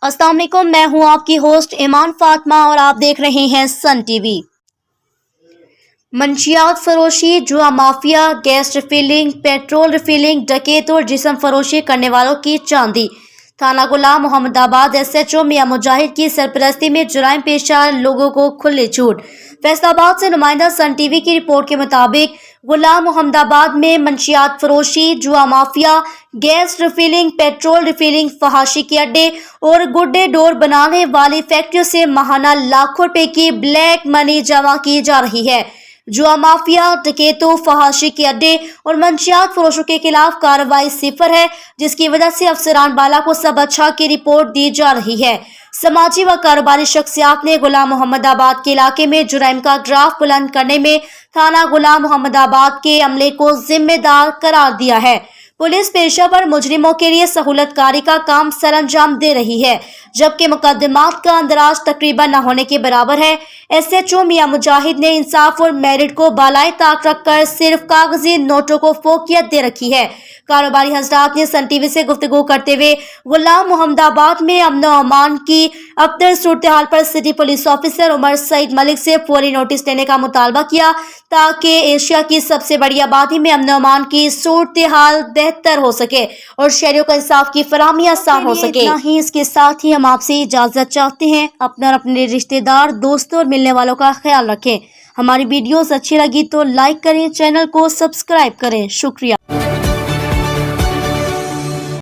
अस्सलाम वालेकुम, मैं हूं आपकी होस्ट ईमान फातिमा और आप देख रहे हैं सन टीवी। मंशियात फरोशी, जुआ mafia, gas refilling, petrol refilling, डकैत और जिस्म फरोशी करने वालों की चांदी। थाना गुलाम मोहम्मदाबाद SHO मियां मुजाहिद की सरपरस्ती में जुराइम पेशा लोगों को खुली छूट। फैसलाबाद से नुमाइंदा सन टीवी की रिपोर्ट के मुताबिक गुलाम मोहम्मदाबाद में मंशियात फरोशी, जुआ mafia, gas refilling, petrol refilling, फहाशी के अड्डे और गुड्डे डोर बनाने वाली फैक्ट्रियों से माहाना लाखों रुपए की ब्लैक मनी जमा की जा रही है। जुआ माफिया, डकैतों, फहाशी के अड्डे और मंशियात फरोशों के खिलाफ कार्रवाई सिफर है, जिसकी वजह से अफसरान बाला को सब अच्छा की रिपोर्ट दी जा रही है। समाजी व कारोबारी शख्सियात ने गुलाम मोहम्मदाबाद के इलाके में जुराइम का ग्राफ बुलंद करने में थाना गुलाम मोहम्मदाबाद के अमले को जिम्मेदार करार दिया है। पुलिस पेशा पर मुजरिमों के लिए सहूलतकारी का काम सरअंजाम दे रही है, जबकि मुकदमात का अंदराज तकरीबन न होने के बराबर है। SHO मियां मुजाहिद ने इंसाफ और मेरिट को बालाए ताक रखकर सिर्फ कागजी नोटों को फोकियत दे रखी है। कारोबारी हजरात ने सन टीवी से गुफ्तगू करते हुए गुलाम मोहम्मदाबाद में अमन और अमान की अबतर सूरत हाल पर city police officer Umar Saeed Malik से फौरी नोटिस देने का मुतालबा किया, ताकि एशिया की सबसे बड़ी आबादी में अमन और अमान की सूरत हाल बेहतर हो सके और शहरियों को इंसाफ की फराहमी आसान हो सके। इतना ही, इसके साथ ही हम आपसे इजाजत चाहते हैं। अपना और अपने रिश्तेदार, दोस्तों और मिलने वालों का ख्याल रखें। हमारी वीडियोस अच्छी लगी तो लाइक करें, चैनल को सब्सक्राइब करें। शुक्रिया।